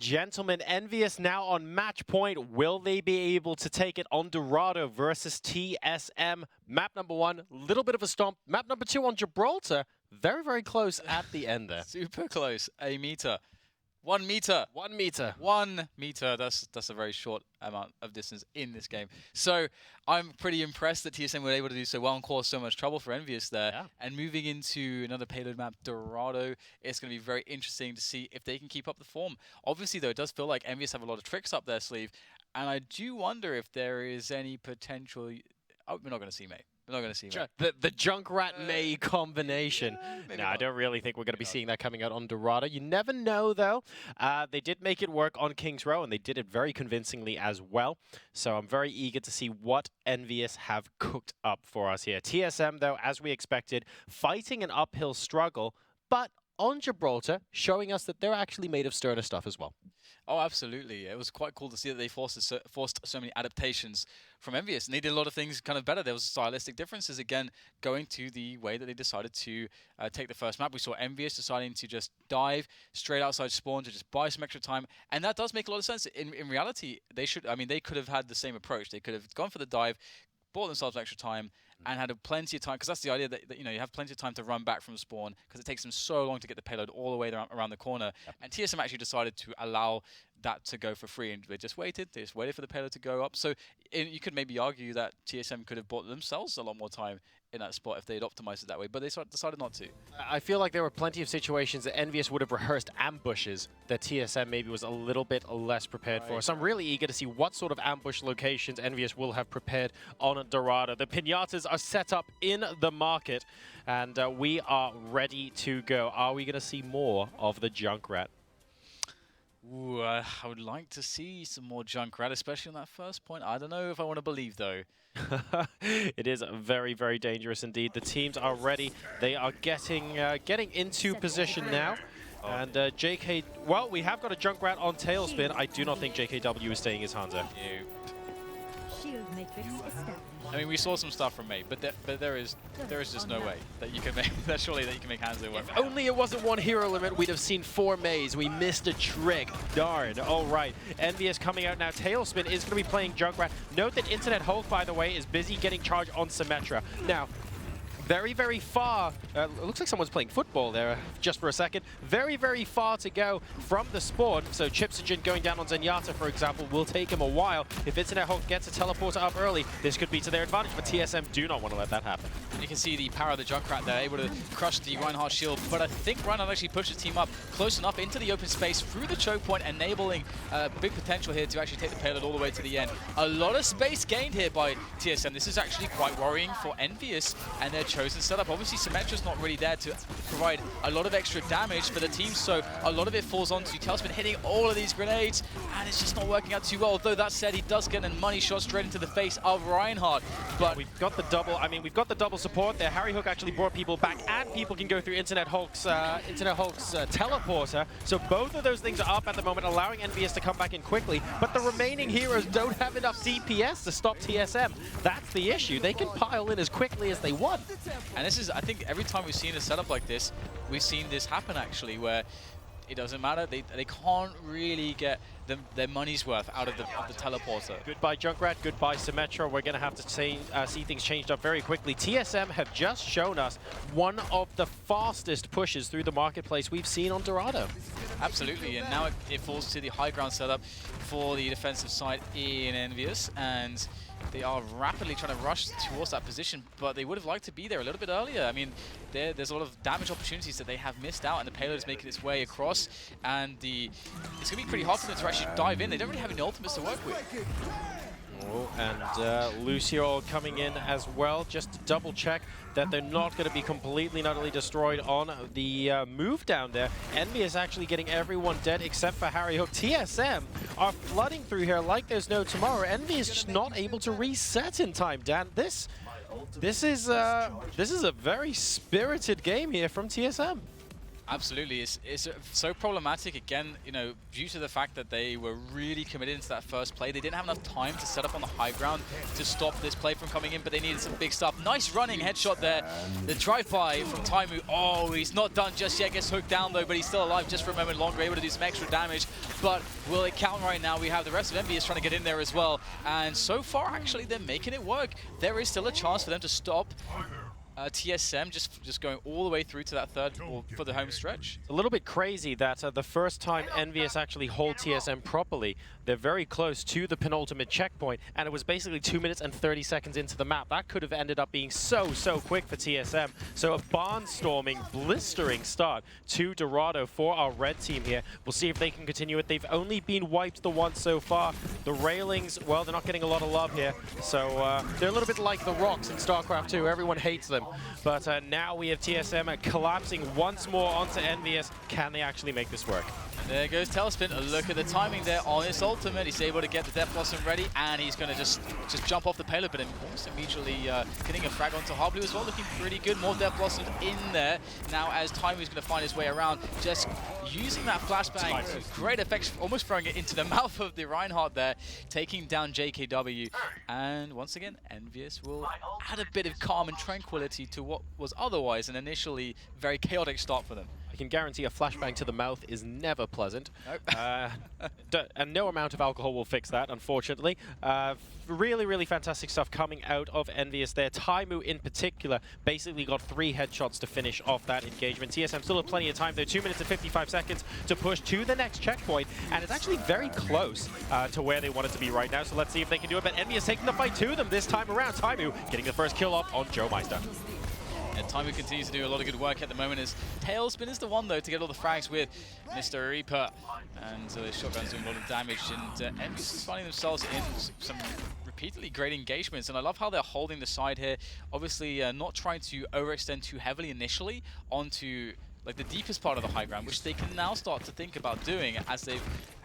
Gentlemen, ENVYUS now on match point. Will they be able to take it on Dorado versus TSM? Map number 1, little bit of a stomp. Map number 2 on Gibraltar, very, very close at the end there. Super close. A meter. 1 meter. 1 meter. 1 meter. That's a very short amount of distance in this game. So I'm pretty impressed that TSM were able to do so well and cause so much trouble for ENVYUS there. Yeah. And moving into another payload map, Dorado, it's going to be very interesting to see if they can keep up the form. Obviously, though, it does feel like ENVYUS have a lot of tricks up their sleeve. And I do wonder if there is any potential... Oh, we're not going to see May. We're not going to see May. The Junkrat May combination. Yeah, no, I don't really think we're going to be seeing that coming out on Dorado. You never know, though. They did make it work on King's Row, and they did it very convincingly as well. So I'm very eager to see what ENVYUS have cooked up for us here. TSM, though, as we expected, fighting an uphill struggle, but on Gibraltar, showing us that they're actually made of sterner stuff as well. Oh, absolutely. It was quite cool to see that they forced so many adaptations from ENVYUS, and they did a lot of things kind of better. There was stylistic differences, again, going to the way that they decided to take the first map. We saw ENVYUS deciding to just dive straight outside spawn to just buy some extra time, and that does make a lot of sense. In reality, they could have had the same approach. They could have gone for the dive, bought themselves extra time, and had plenty of time, because that's the idea that you have plenty of time to run back from spawn, because it takes them so long to get the payload all the way around the corner. Yep. And TSM actually decided to allow that to go for free, and they just waited for the payload to go up. So you could maybe argue that TSM could have bought themselves a lot more time in that spot if they had optimized it that way, but they decided not to. I feel like there were plenty of situations that ENVYUS would have rehearsed ambushes that TSM maybe was a little bit less prepared for. So I'm really eager to see what sort of ambush locations ENVYUS will have prepared on Dorado. The pinatas are set up in the market, and we are ready to go. Are we going to see more of the Junkrat? Ooh, I would like to see some more Junkrat, especially on that first point. I don't know if I want to believe, though. It is very, very dangerous indeed. The teams are ready. They are getting into position now. And JK, well, we have got a Junkrat on Tailspin. I do not think JKW is staying his Hanzo. Shield matrix established. I mean, we saw some stuff from May, but there is just no way that you can make surely that you can make Hanzo work. If only it wasn't one hero limit, we'd have seen 4 Mays. We missed a trick. Darn. All right. ENVYUS coming out now. Tailspin is going to be playing Junkrat. Note that Internet Hulk, by the way, is busy getting charged on Symmetra. Now, very, very far. It looks like someone's playing football there just for a second. Very, very far to go from the spawn. So Chipsogen going down on Zenyatta, for example, will take him a while. If Internet Hulk gets a teleporter up early, this could be to their advantage, but TSM do not want to let that happen. You can see the power of the Junkrat there, able to crush the Reinhardt shield, but I think Reinhardt actually pushed the team up close enough into the open space through the choke point, enabling big potential here to actually take the payload all the way to the end. A lot of space gained here by TSM. This is actually quite worrying for ENVYUS and their chosen setup. Obviously, Symmetra's not really there to provide a lot of extra damage for the team, so a lot of it falls onto Tailspin hitting all of these grenades, and it's just not working out too well. Although that said, he does get a money shot straight into the face of Reinhardt. But we've got the double. I mean, we've got the double support there. Harry Hook actually brought people back, and people can go through Internet Hulk's teleporter. So both of those things are up at the moment, allowing ENVYUS to come back in quickly. But the remaining heroes don't have enough DPS to stop TSM. That's the issue. They can pile in as quickly as they want. And this is, I think, every time we've seen a setup like this, we've seen this happen actually, where it doesn't matter. They can't really get their money's worth out of the teleporter. Goodbye Junkrat, goodbye Symmetra. We're going to have to see things changed up very quickly. TSM have just shown us one of the fastest pushes through the marketplace we've seen on Dorado. Absolutely, and now it falls to the high ground setup for the defensive side in ENVYUS, and they are rapidly trying to rush towards that position, but they would have liked to be there a little bit earlier. I mean, there's a lot of damage opportunities that they have missed out, and the payload is making its way across, and it's going to be pretty hard for them to actually dive in. They don't really have any ultimates to work with. Oh, and Lucio coming in as well, just to double check that they're not going to be completely and utterly destroyed on the move down there. ENVY is actually getting everyone dead except for Harry Hook. TSM are flooding through here like there's no tomorrow. ENVY is just not able to reset in time. Dan, this is a very spirited game here from TSM. Absolutely, it's so problematic again, you know, due to the fact that they were really committed into that first play. They didn't have enough time to set up on the high ground to stop this play from coming in, but they needed some big stuff. Nice running headshot there. The drive-by from Taimu. Oh, he's not done just yet. Gets hooked down though, but he's still alive just for a moment longer, able to do some extra damage. But will it count right now? We have the rest of ENVYUS trying to get in there as well. And so far, actually, they're making it work. There is still a chance for them to stop TSM just going all the way through to that third or for the home stretch. A little bit crazy that the first time ENVYUS actually hold TSM properly, they're very close to the penultimate checkpoint, and it was basically 2 minutes and 30 seconds into the map. That could have ended up being so quick for TSM. So a barnstorming, blistering start to Dorado for our red team here. We'll see if they can continue it. They've only been wiped the once so far. The railings, well, they're not getting a lot of love here. So they're a little bit like the rocks in StarCraft 2. Everyone hates them. But now we have TSM collapsing once more onto ENVYUS. Can they actually make this work? And there goes Tailspin. A look at the timing there on his ultimate. He's able to get the Death Blossom ready, and he's going to just jump off the payload, but almost immediately getting a frag onto Harblue as well, looking pretty good. More Death Blossoms in there. Now as Taimu's going to find his way around, just using that flashbang to great effect, almost throwing it into the mouth of the Reinhardt there, taking down JKW. And once again, ENVYUS will add a bit of calm and tranquility to what was otherwise an initially very chaotic start for them. I can guarantee a flashbang to the mouth is never pleasant. Nope. And no amount of alcohol will fix that, unfortunately. Really fantastic stuff coming out of ENVYUS there. Taimu in particular basically got 3 headshots to finish off that engagement. TSM still have plenty of time though, 2 minutes and 55 seconds to push to the next checkpoint, and it's actually very close to where they want it to be right now, so let's see if they can do it. But ENVYUS taking the fight to them this time around. Taimu getting the first kill off on Joe Meister. And Taimu continues to do a lot of good work at the moment, as Tailspin is the one though to get all the frags with Mr. Reaper, and the shotgun's doing a lot of damage, and ENVYUS is finding themselves in some repeatedly great engagements, and I love how they're holding the side here, obviously not trying to overextend too heavily initially onto like the deepest part of the high ground, which they can now start to think about doing as they've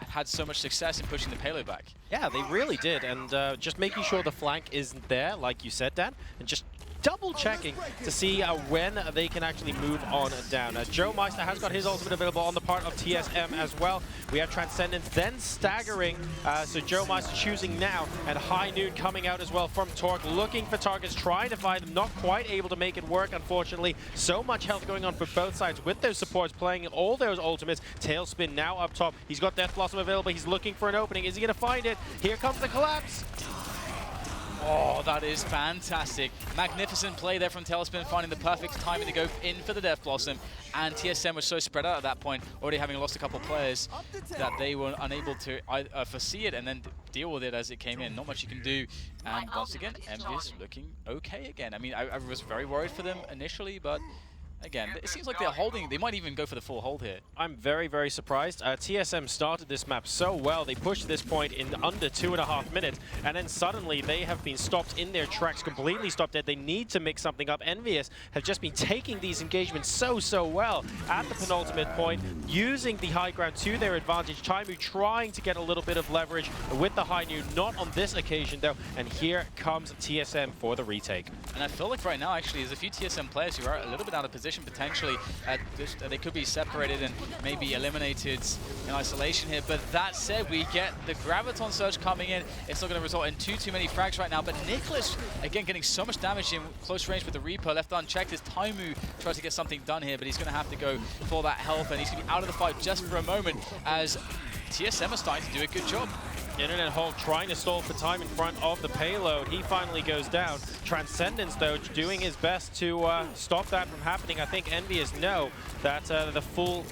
had so much success in pushing the payload back. Yeah, they really did, and just making sure the flank isn't there, like you said, Dan, and just double checking to see when they can actually move on down. Joe Meister has got his ultimate available on the part of TSM as well. We have Transcendence, then staggering. So Joe Meister choosing now, and High Noon coming out as well from Torque, looking for targets, trying to find them, not quite able to make it work, unfortunately. So much health going on for both sides with those supports playing all those ultimates. Tailspin now up top. He's got Death Blossom available. He's looking for an opening. Is he going to find it? Here comes the collapse. Oh, that is fantastic. Magnificent play there from Tailspin, finding the perfect timing to go in for the Death Blossom. And TSM was so spread out at that point, already having lost a couple of players, that they were unable to foresee it and then deal with it as it came in. Not much you can do. And once again, ENVYUS looking okay again. I mean, I was very worried for them initially, but again, it seems like they're holding. They might even go for the full hold here. I'm very surprised. TSM started this map so well. They pushed this point in under 2.5 minutes, and then suddenly they have been stopped in their tracks, completely stopped dead. They need to mix something up. ENVYUS have just been taking these engagements so well at the penultimate point, using the high ground to their advantage. Taimu trying to get a little bit of leverage with the High Noon, not on this occasion though, and here comes TSM for the retake. And I feel like right now, actually, there's a few TSM players who are a little bit out of position potentially. They could be separated and maybe eliminated in isolation here. But that said, we get the Graviton Surge coming in. It's not going to result in too many frags right now. But Nicholas, again, getting so much damage in close range with the Reaper. Left unchecked as Taimu tries to get something done here, but he's going to have to go for that health. And he's going to be out of the fight just for a moment as TSM are starting to do a good job. Internet Hulk trying to stall for time in front of the payload. He finally goes down. Transcendence, though, doing his best to stop that from happening. I think ENVYUS know that the full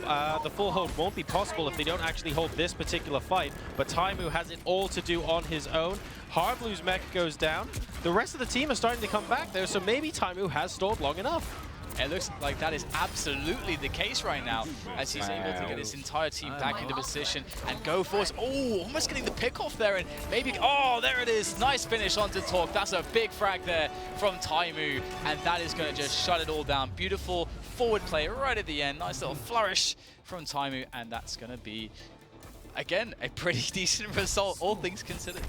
hold won't be possible if they don't actually hold this particular fight. But Taimu has it all to do on his own. Harblue's mech goes down. The rest of the team are starting to come back there, so maybe Taimu has stalled long enough. It looks like that is absolutely the case right now, as he's able to get his entire team back into position and go for it. Oh, almost getting the pick off there, and maybe, oh, there it is. Nice finish onto Talk. That's a big frag there from Taimu, and that is going to just shut it all down. Beautiful forward play right at the end. Nice little flourish from Taimu, and that's going to be, again, a pretty decent result, all things considered.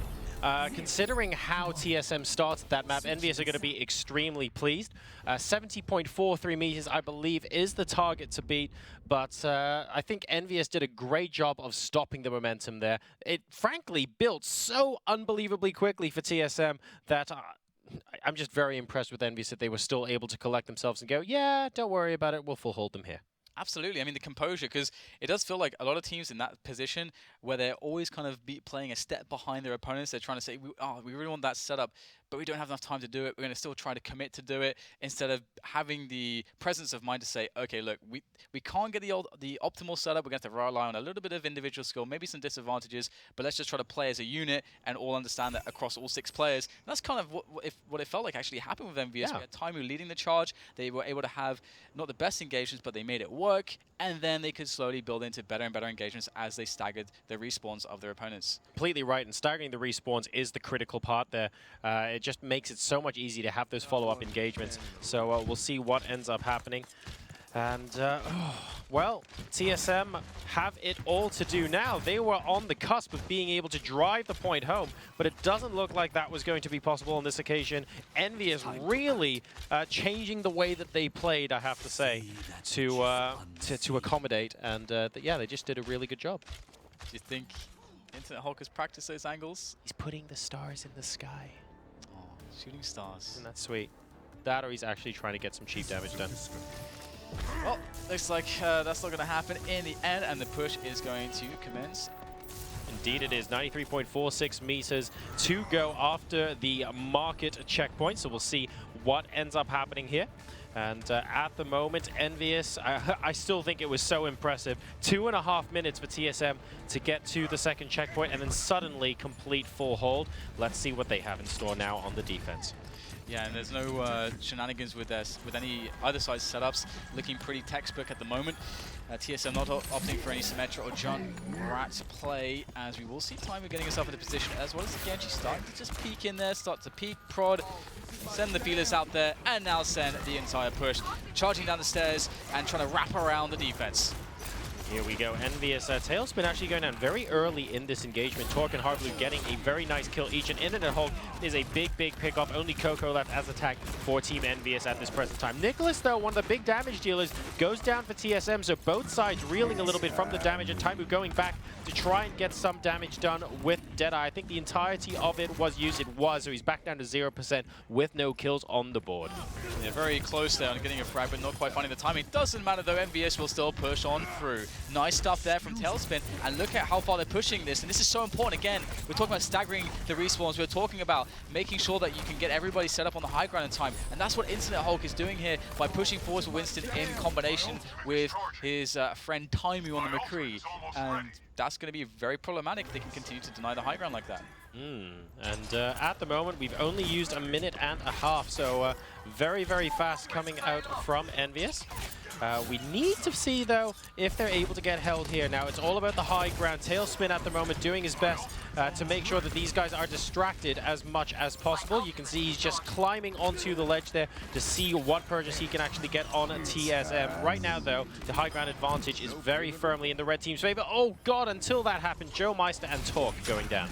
Considering how TSM started that map, ENVYUS are going to be extremely pleased. 70.43 meters, I believe, is the target to beat, but I think ENVYUS did a great job of stopping the momentum there. It frankly built so unbelievably quickly for TSM that I'm just very impressed with ENVYUS that they were still able to collect themselves and go, yeah, don't worry about it, we'll full hold them here. Absolutely. I mean, the composure, because it does feel like a lot of teams in that position where they're always kind of playing a step behind their opponents. They're trying to say, we really want that setup, but we don't have enough time to do it. We're going to still try to commit to do it instead of having the presence of mind to say, okay, look, we can't get the optimal setup. We're going to have to rely on a little bit of individual skill, maybe some disadvantages, but let's just try to play as a unit and all understand that across all 6 players. And that's kind of what it felt like actually happened with ENVYUS. Yeah. We had Taimu leading the charge. They were able to have not the best engagements, but they made it work, and then they could slowly build into better and better engagements as they staggered the respawns of their opponents. Completely right, and staggering the respawns is the critical part there. It just makes it so much easier to have those follow-up engagements. So we'll see what ends up happening. And, well, TSM have it all to do now. They were on the cusp of being able to drive the point home, but it doesn't look like that was going to be possible on this occasion. ENVYUS really changing the way that they played, I have to say, to accommodate. And, yeah, they just did a really good job. Do you think Internet Hulk has practiced those angles? He's putting the stars in the sky. Oh, shooting stars. Isn't that sweet? That or he's actually trying to get some cheap damage done. Well, looks like that's not going to happen in the end, and the push is going to commence. Indeed it is. 93.46 meters to go after the market checkpoint, so we'll see what ends up happening here. And at the moment, ENVYUS, I still think it was so impressive. 2.5 minutes for TSM to get to the second checkpoint and then suddenly complete full hold. Let's see what they have in store now on the defense. Yeah, and there's no shenanigans with any either side's setups. Looking pretty textbook at the moment. TSM not opting for any Symmetra or Junkrat play, as we will see Taimu getting himself into position, as well as the Genji starting to just peek in there, start to peek, prod, send the feelers out there, and now send the entire push. Charging down the stairs and trying to wrap around the defense. Here we go, ENVYUS. Tailspin actually going down very early in this engagement. Torque and Hardblue getting a very nice kill each, and Internet Hulk is a big pickup. Only Coco left as attack for Team ENVYUS at this present time. Nicholas, though, one of the big damage dealers, goes down for TSM, so both sides reeling a little bit from the damage, and Taimu going back to try and get some damage done with Deadeye. I think the entirety of it was used. It was, so he's back down to 0% with no kills on the board. Yeah, very close there on getting a frag, but not quite finding the timing. Doesn't matter, though. ENVYUS will still push on through. Nice stuff there from Tailspin, and look at how far they're pushing this, and this is so important. Again, we're talking about staggering the respawns, we're talking about making sure that you can get everybody set up on the high ground in time, and that's what Internet Hulk is doing here by pushing forward with Winston in combination with his friend Taimu on the McCree, and that's going to be very problematic if they can continue to deny the high ground like that. And at the moment, we've only used 1.5 minutes, so very fast coming out from ENVYUS. We need to see, though, if they're able to get held here. Now, it's all about the high ground. Tailspin at the moment doing his best to make sure that these guys are distracted as much as possible. You can see he's just climbing onto the ledge there to see what purchase he can actually get on TSM. Right now, though, the high ground advantage is very firmly in the red team's favor. Oh, God, until that happened, Joe Meister and Torque going down.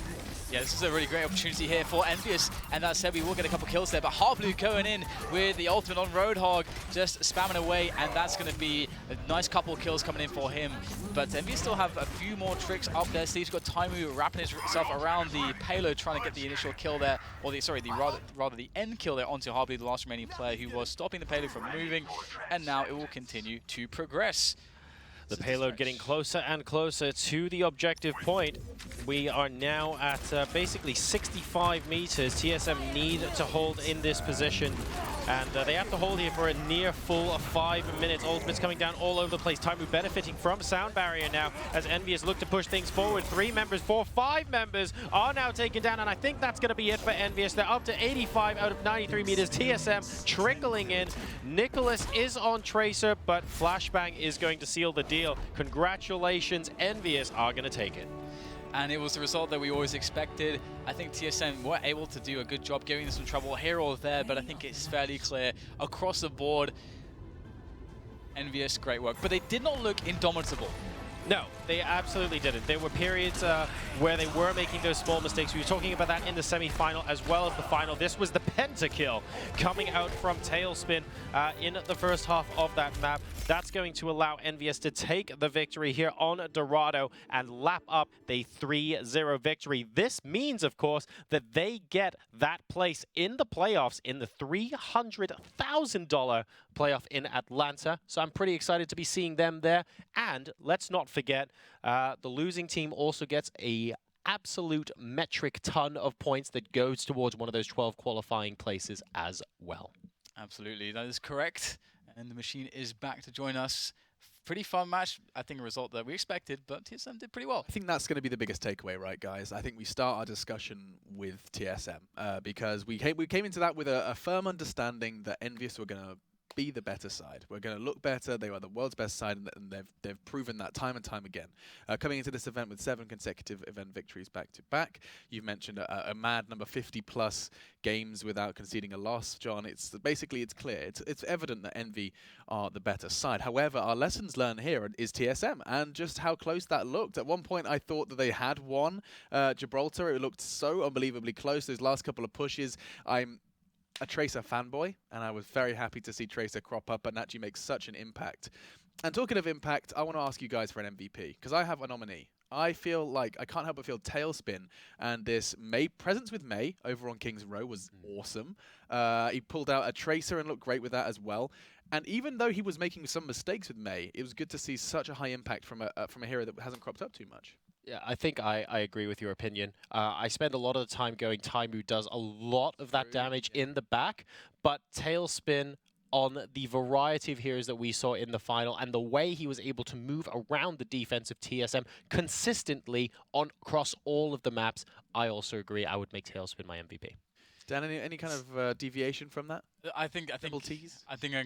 Yeah, this is a really great opportunity here for ENVYUS, and that said, we will get a couple kills there, but Hardblue going in with the ultimate on Roadhog, just spamming away, and that's going to be a nice couple kills coming in for him. But ENVYUS still have a few more tricks up their sleeves. Got Taimu wrapping himself around the payload, trying to get the initial kill there, or rather the end kill there onto Hardblue, the last remaining player who was stopping the payload from moving, and now it will continue to progress. The payload getting closer and closer to the objective point. We are now at basically 65 meters. TSM need to hold in this position. And they have to hold here for a near full 5 minutes. Ultimates coming down all over the place. Taimu benefiting from sound barrier now as ENVYUS look to push things forward. 3 members, 4, 5 members are now taken down. And I think that's going to be it for ENVYUS. They're up to 85 out of 93 meters. TSM trickling in. Nicholas is on Tracer, but Flashbang is going to seal the deal. Congratulations, ENVYUS are going to take it. And it was the result that we always expected. I think TSM were able to do a good job giving them some trouble here or there, but I think it's fairly clear across the board. ENVYUS, great work. But they did not look indomitable. No, they absolutely didn't. There were periods where they were making those small mistakes. We were talking about that in the semi-final as well as the final. This was the pentakill coming out from Tailspin in the first half of that map. That's going to allow ENVYUS to take the victory here on Dorado and lap up the 3-0 victory. This means, of course, that they get that place in the playoffs in the $300,000 playoff in Atlanta. So I'm pretty excited to be seeing them there. And let's not forget, the losing team also gets a absolute metric ton of points that goes towards one of those 12 qualifying places as well. Absolutely, that is correct. And the machine is back to join us. Pretty fun match. I think a result that we expected, but TSM did pretty well. I think that's going to be the biggest takeaway, right, guys? I think we start our discussion with TSM because we came into that with a firm understanding that ENVYUS were going to be the better side. We're going to look better. They are the world's best side, and they've proven that time and time again. Coming into this event with 7 consecutive event victories back to back. You've mentioned a mad number 50+ games without conceding a loss, John. It's clear. It's evident that Envy are the better side. However, our lessons learned here is TSM and just how close that looked. At one point, I thought that they had won Gibraltar. It looked so unbelievably close. Those last couple of pushes, I'm a Tracer fanboy, and I was very happy to see Tracer crop up and actually make such an impact. And talking of impact, I want to ask you guys for an MVP, because I have a nominee. I feel like I can't help but feel Tailspin and this presence with May over on King's Row was awesome. He pulled out a Tracer and looked great with that as well. And even though he was making some mistakes with May, it was good to see such a high impact from a hero that hasn't cropped up too much. Yeah, I think I agree with your opinion. I spend a lot of the time going Taimu does a lot of that damage in the back, but Tailspin on the variety of heroes that we saw in the final and the way he was able to move around the defense of TSM consistently across all of the maps, I also agree. I would make Tailspin my MVP. Dan, any kind of deviation from that? I think I'm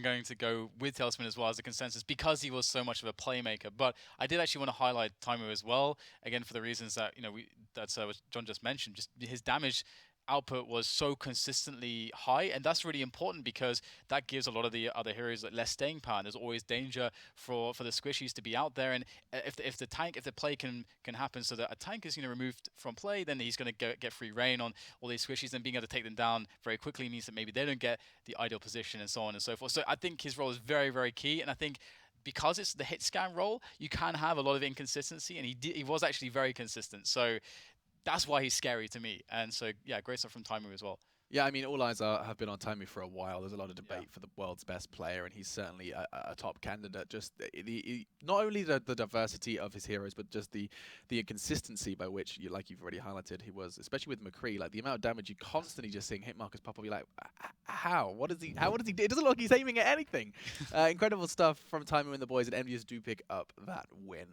going to go with Tailspin as well as a consensus because he was so much of a playmaker. But I did actually want to highlight Taimu as well, again for the reasons that that's what John just mentioned. Just his damage output was so consistently high, and that's really important because that gives a lot of the other heroes less staying power. And there's always danger for the squishies to be out there, and if the play can happen so that a tank is removed from play, then he's going to get free reign on all these squishies, and being able to take them down very quickly means that maybe they don't get the ideal position and so on and so forth. So I think his role is very, very key, and I think because it's the hit scan role, you can have a lot of inconsistency, and he was actually very consistent. So that's why he's scary to me. And so, yeah, great stuff from Taimu as well. Yeah, I mean, all eyes have been on Taimu for a while. There's a lot of debate for the world's best player, and he's certainly a top candidate. Just not only the diversity of his heroes, but just the inconsistency by which, like you've already highlighted, he was, especially with McCree, like the amount of damage you constantly just seeing hit markers pop up. You're like, how? What is he? How does he do? It doesn't look like he's aiming at anything. Incredible stuff from Taimu and the boys, and ENVYUS do pick up that win.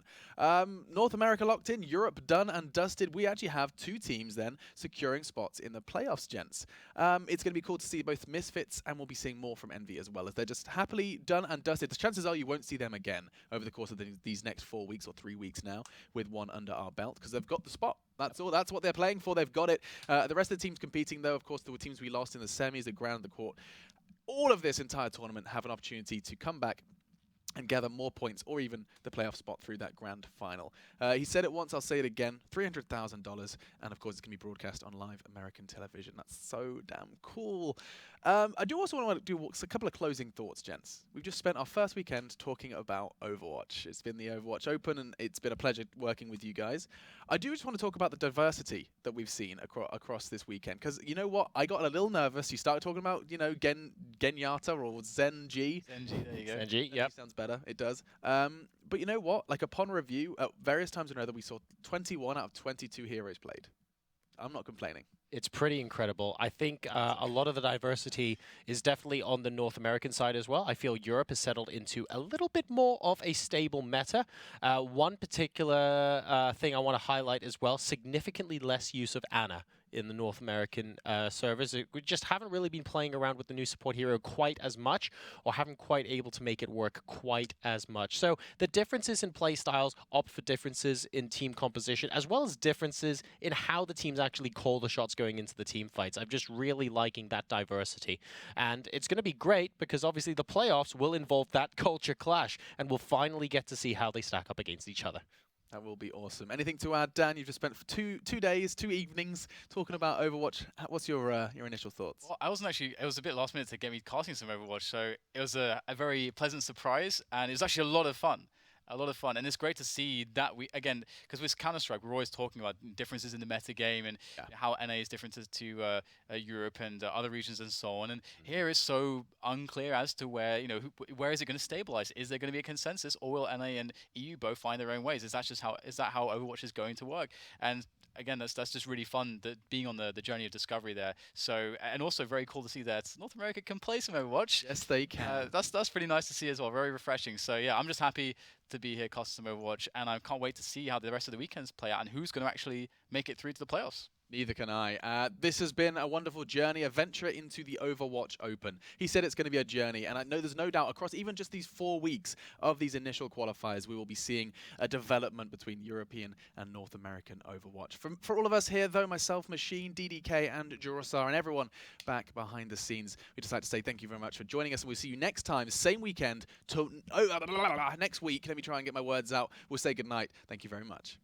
North America locked in, Europe done and dusted. We actually have 2 teams then securing spots in the playoffs, gents. It's going to be cool to see both Misfits, and we'll be seeing more from Envy as well, as they're just happily done and dusted. The chances are you won't see them again over the course of these next 4 weeks or 3 weeks now, with one under our belt, because they've got the spot. That's all. That's what they're playing for. They've got it. The rest of the teams competing, though, of course, the teams we lost in the semis, the ground, the court, all of this entire tournament have an opportunity to come back and gather more points or even the playoff spot through that grand final. He said it once, I'll say it again, $300,000, and of course it's going to be broadcast on live American television. That's so damn cool. I do also want to do a couple of closing thoughts, gents. We've just spent our first weekend talking about Overwatch. It's been the Overwatch Open, and it's been a pleasure working with you guys. I do just want to talk about the diversity that we've seen across this weekend, because you know what? I got a little nervous. You started talking about, Genyata or Zenji. Zenji, there you go. Zenji, yep. Sounds better. It does. But you know what? Like, upon review, at various times in another, we saw 21 out of 22 heroes played. I'm not complaining. It's pretty incredible. I think a lot of the diversity is definitely on the North American side as well. I feel Europe has settled into a little bit more of a stable meta. One particular thing I want to highlight as well, significantly less use of Ana in the North American servers. We just haven't really been playing around with the new support hero quite as much, or haven't quite able to make it work quite as much. So the differences in play styles opt for differences in team composition, as well as differences in how the teams actually call the shots going into the team fights. I'm just really liking that diversity. And it's going to be great because obviously the playoffs will involve that culture clash, and we'll finally get to see how they stack up against each other. That will be awesome. Anything to add, Dan? You've just spent two days, 2 evenings talking about Overwatch. What's your initial thoughts? Well, I wasn't actually, it was a bit last minute to get me casting some Overwatch, so it was a very pleasant surprise, and it was actually a lot of fun. A lot of fun, and it's great to see that we, again, because with Counter-Strike, we're always talking about differences in the meta game and how NA is different to Europe and other regions and so on. And here is so unclear as to where, where is it going to stabilize? Is there going to be a consensus, or will NA and EU both find their own ways? Is that how Overwatch is going to work? And again, that's just really fun, being on the journey of discovery there. So, and also very cool to see that North America can play some Overwatch. Yes, they can. That's pretty nice to see as well. Very refreshing. So yeah, I'm just happy to be here casting some Overwatch, and I can't wait to see how the rest of the weekends play out and who's going to actually make it through to the playoffs. Neither can I. This has been a wonderful journey, a venture into the Overwatch Open. He said it's going to be a journey, and I know there's no doubt across even just these 4 weeks of these initial qualifiers, we will be seeing a development between European and North American Overwatch. For all of us here, though, myself, Machine, DDK, and Jurosar, and everyone back behind the scenes, we'd just like to say thank you very much for joining us, and we'll see you next time, same weekend, next week. Let me try and get my words out. We'll say goodnight. Thank you very much.